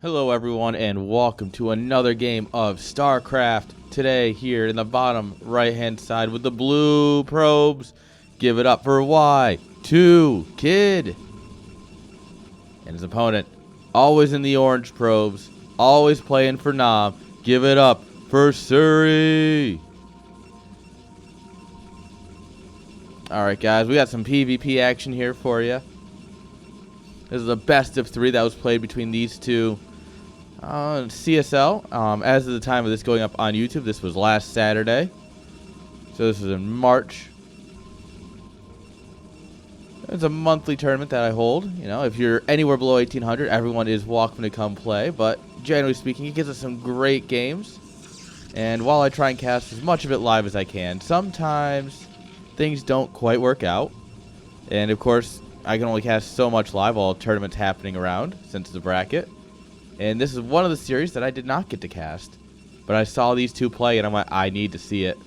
Hello everyone and welcome to another game of StarCraft. Today here in the bottom right hand side with the blue probes. Give it up for Y2Kid. And his opponent, always in the orange probes, always playing for Nam. Give it up for Suri. Alright guys, we got some PvP action here for you. This is the best of 3 that was played between these two. CSL, as of the time of this going up on YouTube, this was last Saturday. So this is in March. It's a monthly tournament that I hold. You know, if you're anywhere below 1800, everyone is welcome to come play. But generally speaking, it gives us some great games. And while I try and cast as much of it live as I can, sometimes things don't quite work out. And of course, I can only cast so much live while tournaments happening around, since it's a bracket. And this is one of the series that I did not get to cast. But I saw these two play, and I'm like, I need to see it.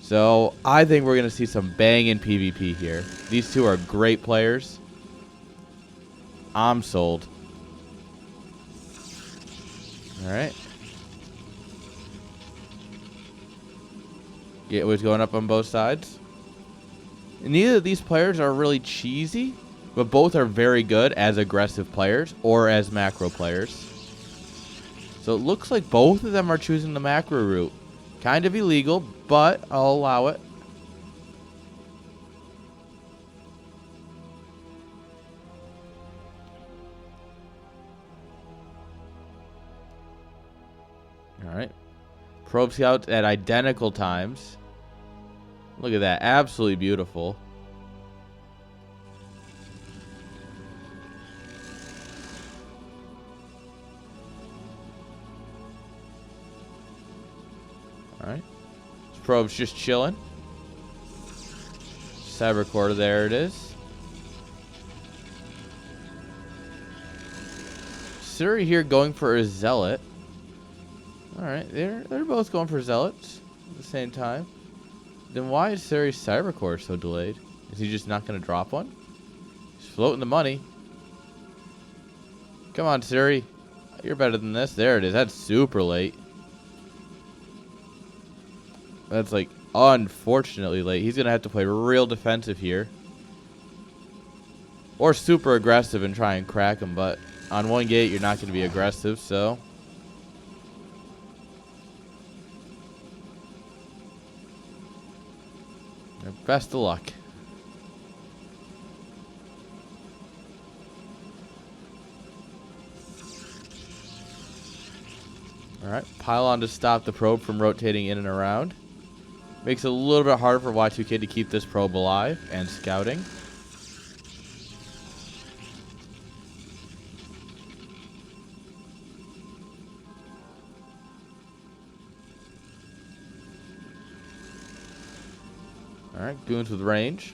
So, I think we're going to see some banging PvP here. These two are great players. I'm sold. Alright. Gateways going up on both sides. And neither of these players are really cheesy, but both are very good as aggressive players or as macro players. So it looks like both of them are choosing the macro route. Kind of illegal, but I'll allow it. Alright. Probe scouts at identical times. Look at that. Absolutely beautiful. Alright. This probe's just chilling. Cybercore, there it is. Suri here going for a zealot. Alright, they're both going for zealots at the same time. Then why is Suri's Cybercore so delayed? Is he just not going to drop one? He's floating the money. Come on, Suri. You're better than this. There it is. That's super late. That's like unfortunately late. He's going to have to play real defensive here. Or super aggressive and try and crack him. But on one gate, you're not going to be aggressive, so... best of luck. Alright, pylon to stop the probe from rotating in and around. Makes it a little bit harder for Y2Kid to keep this probe alive and scouting. Alright, goons with range.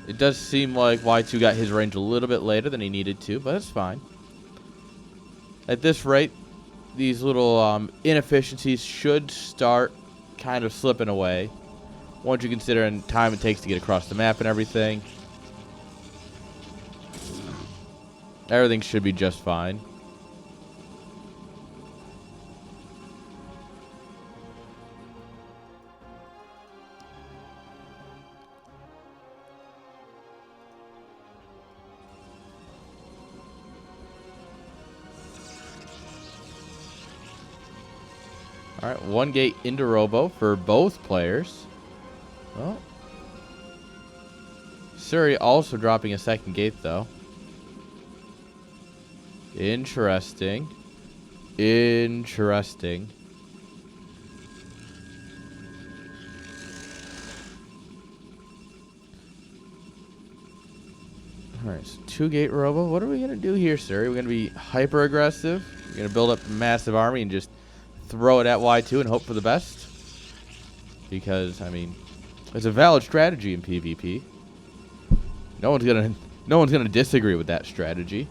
It does seem like Y2 got his range a little bit later than he needed to, but that's fine. At this rate, these little inefficiencies should start kind of slipping away. Once you consider the time it takes to get across the map and everything. Everything should be just fine. Alright, one gate into Robo for both players. Well, Suri also dropping a second gate, though. Interesting. Interesting. Alright, so 2-gate Robo. What are we going to do here, Suri? We're going to be hyper aggressive. We're going to build up a massive army and just throw it at Y2 and hope for the best. Because, I mean, it's a valid strategy in PvP. No one's gonna disagree with that strategy.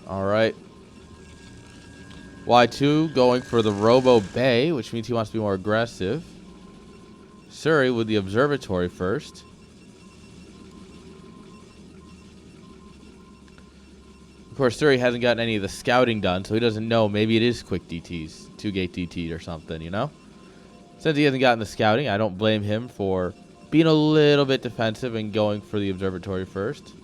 All right. Y2 going for the Robo Bay, which means he wants to be more aggressive. Suri with the observatory first. Of course, Suri hasn't gotten any of the scouting done, so he doesn't know. Maybe it is quick DTs, 2-gate DT or something, you know? Since he hasn't gotten the scouting, I don't blame him for being a little bit defensive and going for the observatory first.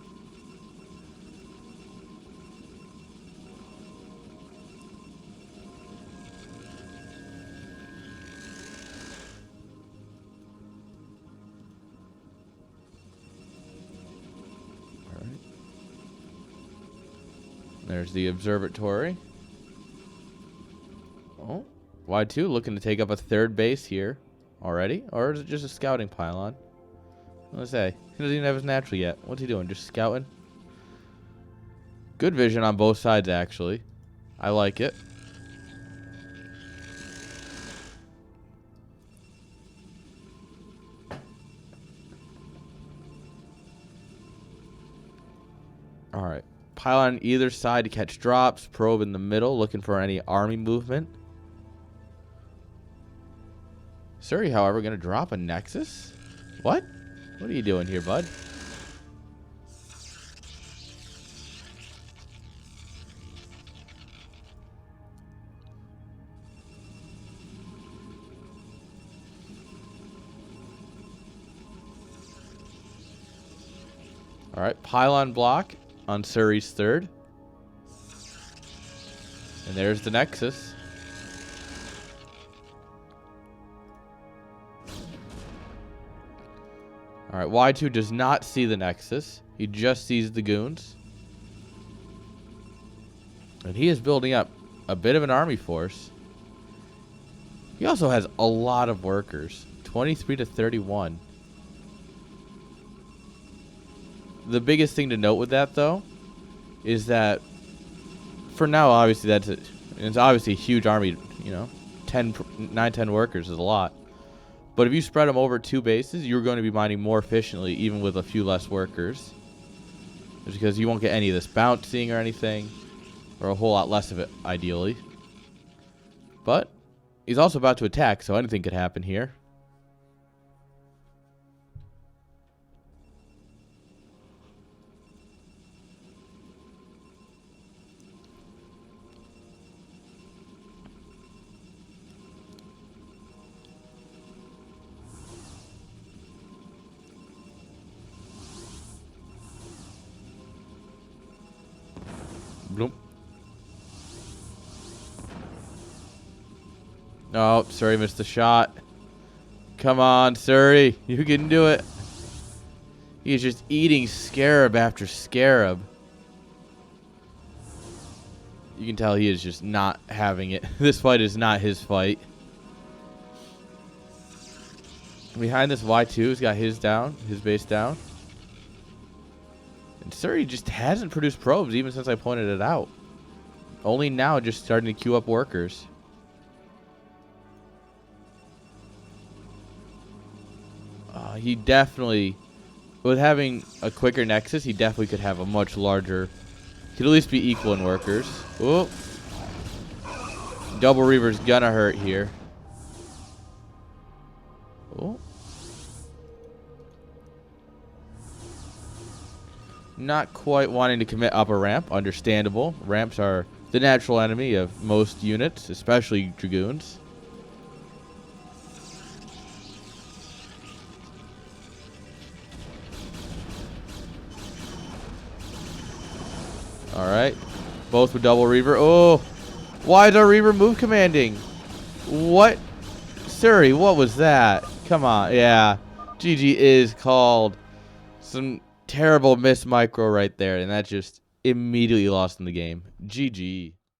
There's the observatory. Oh, Y2 looking to take up a third base here already. Or is it just a scouting pylon? Let's say. He doesn't even have his natural yet. What's he doing? Just scouting? Good vision on both sides, actually. I like it. All right. Pylon on either side to catch drops. Probe in the middle, looking for any army movement. Suri, however, going to drop a Nexus? What? What are you doing here, bud? All right, pylon block on Suri's third. And there's the Nexus. All right, Y2 does not see the Nexus. He just sees the goons. And he is building up a bit of an army force. He also has a lot of workers. 23 to 31. The biggest thing to note with that, though, is that for now, obviously, it's obviously a huge army. You know, 9-10 workers is a lot. But if you spread them over 2 bases, you're going to be mining more efficiently, even with a few less workers. Just because you won't get any of this bouncing or anything, or a whole lot less of it, ideally. But he's also about to attack, so anything could happen here. Bloop. Oh, Suri missed the shot. Come on, Suri. You can do it. He's just eating scarab after scarab. You can tell he is just not having it. This fight is not his fight. Behind this, Y2's got his down, his base down. And Suri just hasn't produced probes even since I pointed it out. Only now just starting to queue up workers. He definitely, with having a quicker Nexus, he definitely could have a much larger, could at least be equal in workers. Oh, Double Reaver's gonna hurt here. Oh. Not quite wanting to commit up a ramp. Understandable. Ramps are the natural enemy of most units, especially Dragoons. Alright. Both with Double Reaver. Oh! Why is our Reaver move commanding? What? Suri, what was that? Come on. Yeah. GG is called. Some terrible miss micro right there, and that just immediately lost in the game. GG.